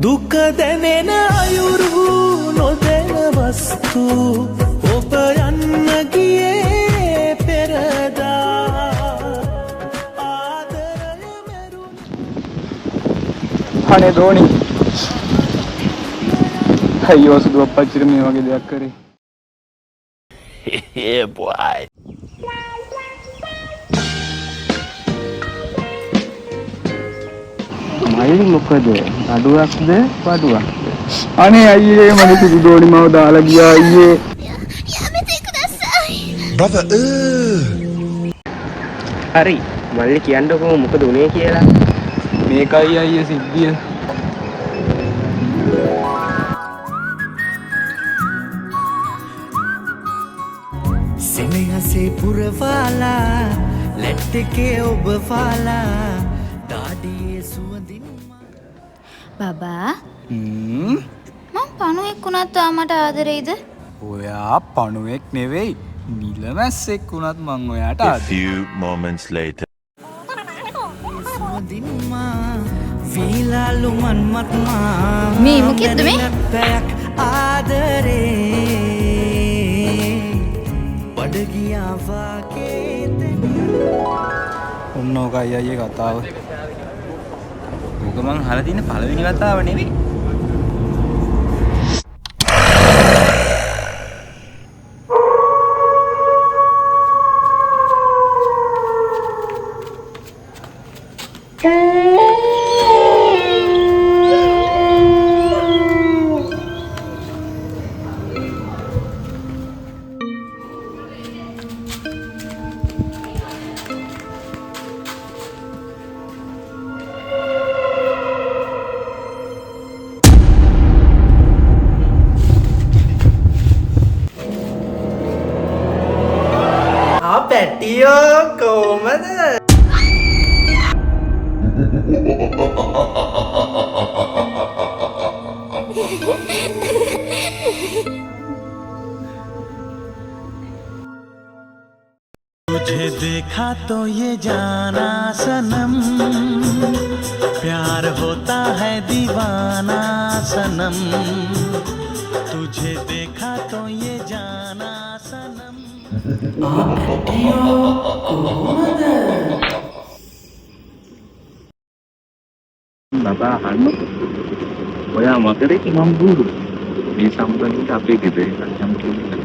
දුක දැනෙන අයුරු නොදැන වස්තු ඔබ යන්න ගියේ පෙරදා ආදරය මෙරුණ අනේ දෝනි අයියෝ සුදු අප්පච්චිට මේ වගේ දෙයක් කරේ yeah boy මයිලි මොකද අඩුවක්ද පාඩුවක්ද අනේ අයියේ මගේ සුදු දෝනි මාව දාලා ගියා අයියේ brother හරි මල්ලි කියන්නකෝ මොකද උනේ කියලා මේකයි අයියේ සිද්ධිය සෙනෙහසේ පුරවාලා ලැට් එකේ ඔබ වාලා දාඩියේ සුවඳින් බබා මම පණුවෙක් වුණත් තාමට ආදරෙයිද? ඔයා පණුවෙක් නෙවෙයි නිලමැස්සෙක් වුණත් මං ඔයාට A few moments later සුවඳින් මා වීලාලු මන්මත් මා මේ මොකෙද්ද මේ? පැයක් ආදරේ බඩගියා වාගේ ඔන්න ඕකයි අයියේ කතාව. ඕක මං අහලා තියෙන පළවෙනි වතාව නෙවෙයි. පැටියෝ කොහමද? तुझे देखा तो ये जाना सनम प्यार होता है दीवाना सनम तुझे देखा तो ये जाना सनम බබා අහන්න ඔයා මකරේ මම බුරු මේ සම්බන්ධයෙන් අපේ ගෙදර යම් කියන්නේ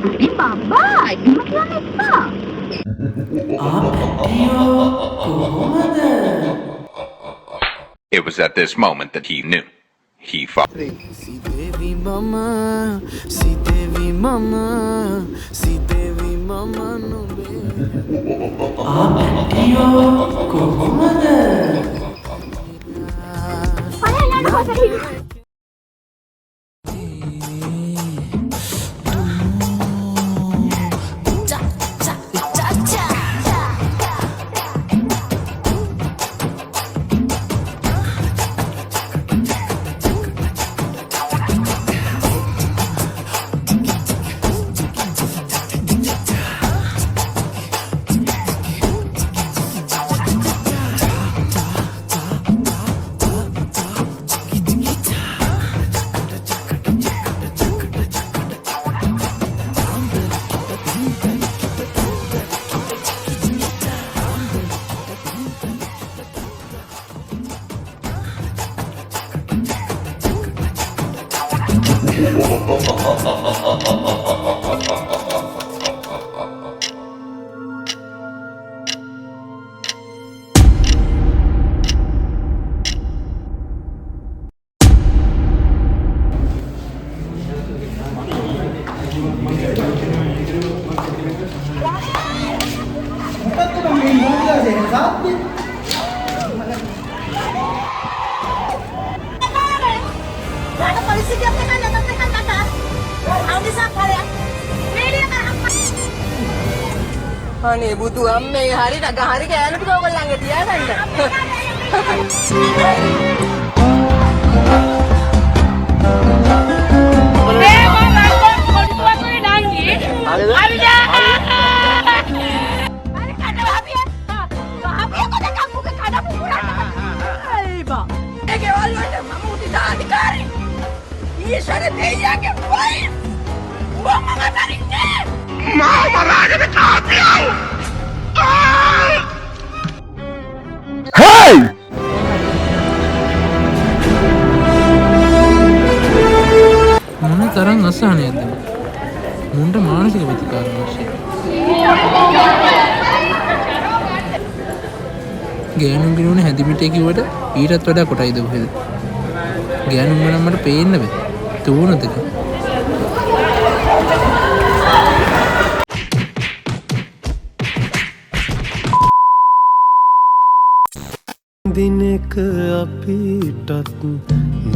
අනේ බබා එහෙම කියන්න එපා. it was at this moment that he knew he fought. Devi mama no be apetiyo kohomada අනේ බුදු අම්මේ හරි නගහරි කෑලු ටික ඔයගොල්ලන්ගේ තියාගන්න. ඒකේ වල වලට මම උටි දාන්නේ ඊශ්වර දෙයියන්ගේ වයි මම මරින්නේ මොන තරම් අසහනයක්ද මුන්ට මානසික ප්‍රතිකාර අවශ්‍යයි. ගෑනුන් ගිනුන හැදිමිටේ කිව්වට ඊටත් වඩා කොටයිද කොහෙද? ගෑනුන් නම් මට පේන්න බෑ. තෝනදක. දිනක අපිටත්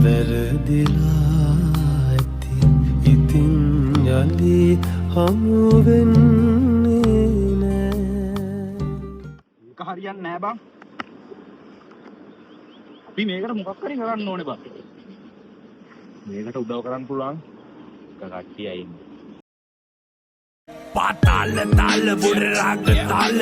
වැරදිලා ඇති ඉතින් යලි හමු වෙන්නේ නෑ. හරියන්නේ නෑ බං. අපි මේකට මොකක් හරි කරන්න ඕනේ බං. මේකට උදව් කරන්න පුළුවන් කට්ටියයි ඉන්නේ. පාතාල තාල බුර රාග තාල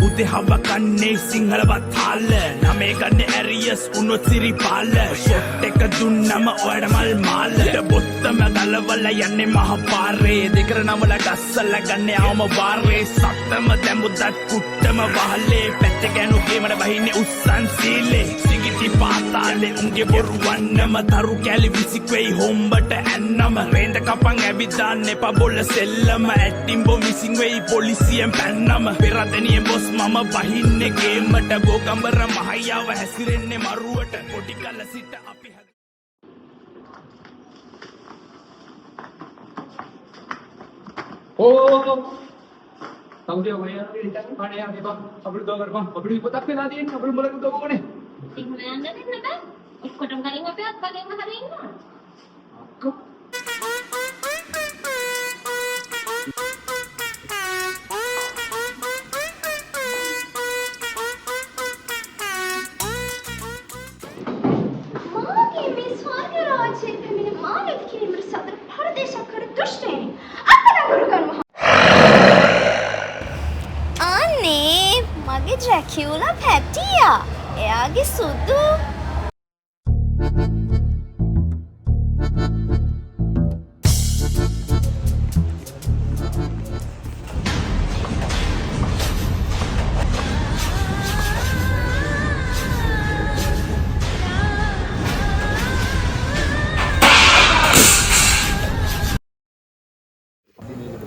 උදේ හව කන්නේ සිංහලවත් තාල නමේ ගන්නේ ඇරියස් උනොත් සිරිපාල ෂොට් එක දුන්නම ඔයාට මල් මාල බොත්තම ගලවල යන්නේ මහ පාරේ දෙකර නමල ගස්සල ගන්නේ ආම වාරේ සත්තම දැමුදත් කුට්ටම වහලේ පැත්ත ගෑනු ගේමඩ බහින්නේ උස්සන් සීලේ සිගිති පාතාලේ උන්ගේ බොරු වන්නම තරු කැලි විසික්වෙයි හොම්බට ඇන්නම රේන්ද කපන් ඇවිදාන්න එපා බොල්ල සෙල්ලම ඇට්ටිම්බෝ මිසින් වෙයි පොලිසියෙන් පැන්නම පෙරදැනියෙන් බොස් මම බහින්නේ ගේමට ගෝකම්බර මහයාව හැසිරෙන්නේ මරුවට පොඩි කල සිට අපි සමුදේ ඔය රිටර්න් පාඩේ යන්නේ බං අපිට උදව් කරපන් අපිට ඉපතක් වෙලා තියෙන්නේ අපිට මොලක උදව් කරන්නේ ඉක්මන යන්න දෙන්න බෑ. ඔක්කොටම කලින් අපි අත්පලෙන්ම හරි ඉන්නවා. අනේ මගේ ඩ්‍රැකියුලා පැටියා. එයාගේ සුදු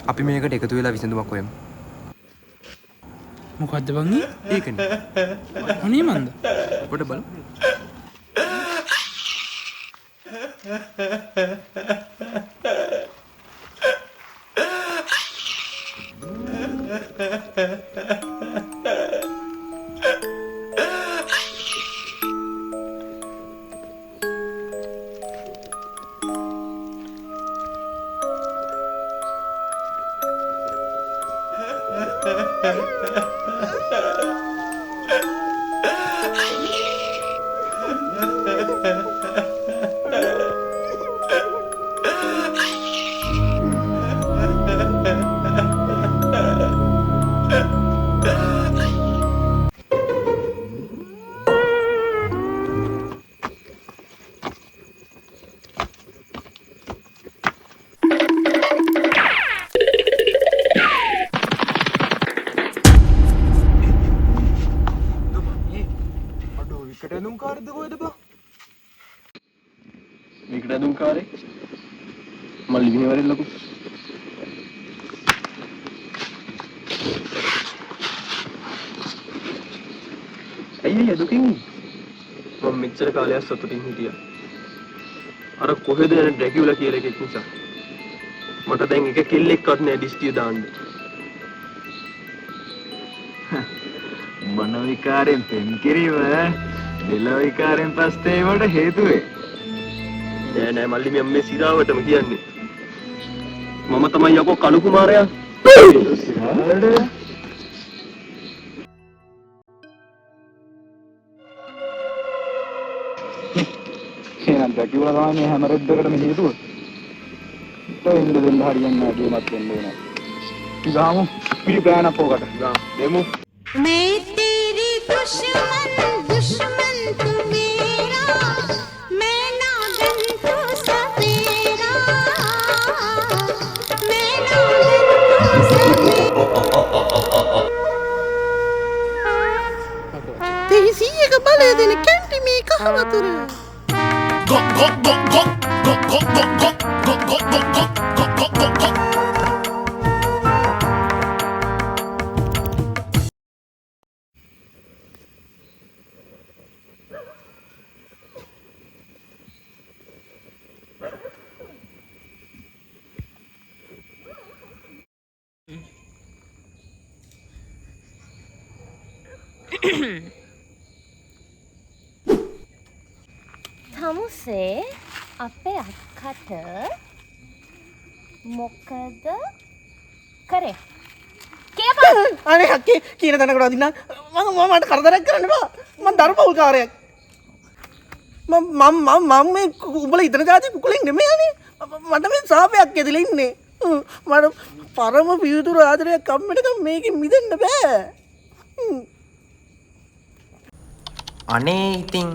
අපි මේකට එකතු වෙලා විසඳුමක් හොයමු. මොකද්ද බං? ඒකනේ. අනේ මන්ද. පොඩ බලමු. මේකට දුම් කාරේ මල්ලි මෙහෙවරෙන් ලකු අයියේ දුකින් මම මෙච්චර කාලයක් සතුටින් හිටියා අර කොහෙද යන ඩ්‍රැකියුලා කියලා එකෙක් නිසා මට දැන් එක කෙල්ලෙක්වත් නෑ ඩිස්ටිය දාන්න මන විකාරයෙන් පෙන් කිරීම දෙල විකාරයෙන් පස්සේ වට හේතුවේ නෑ නෑ මල්ලි මේ සිරාවටම කියන්නේ මම තමයි යකෝ කණු කුමාරයා එහෙනම් ඩ්‍රැකියුලා තමයි මේ හැම රෙද්දකටම හේතුව. තෙන්ද දෙන්න හරියන්නේ නැහැ කියනත් වෙන්න වෙනවා. ගාමු පිළි ගාන පොකට. දෙමු. मैं तेरी दुश्मन तू मेरा मैं नागन तू सवेरा තමුසේ අපේ අක්කට මොකද කරේ? කියපන්. අනේ අක්කේ කියන තැනකට අදින්න මට කරදරයක් කරන්න බා. මම දරුපෞල්කාරයෙක්. මම මේ උඹලා ඉතන જાති කුකුලෙන් නෙමෙයි අනේ. මට මේ සාපයක් ඇදලා ඉන්නේ. මට පරම පියුතුරු ආදරයක් අම්මටකම් මේකෙන් මිදෙන්න බෑ. අනේ ඉතින්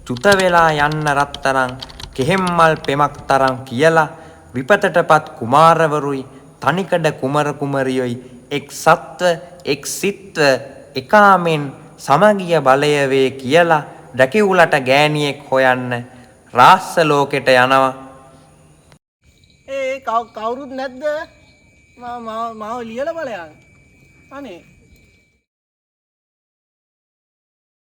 චුත වෙලා යන්න රත්තරන් කෙහෙම්මල් පෙමක් තරම් කියලා විපතටපත් කුමාරවරුයි තනිකඩ කුමර කුමරියොයි එක් සත්ව එක් සිත්ව එකාමෙන් සමගිය බලය වේ කියලා ඩැකියුලට ගෑණියෙක් හොයන්න රාස්ස ලෝකෙට යනවා. කවුරුත් නැද්ද? මාව ලියලා බලයන්. අනේ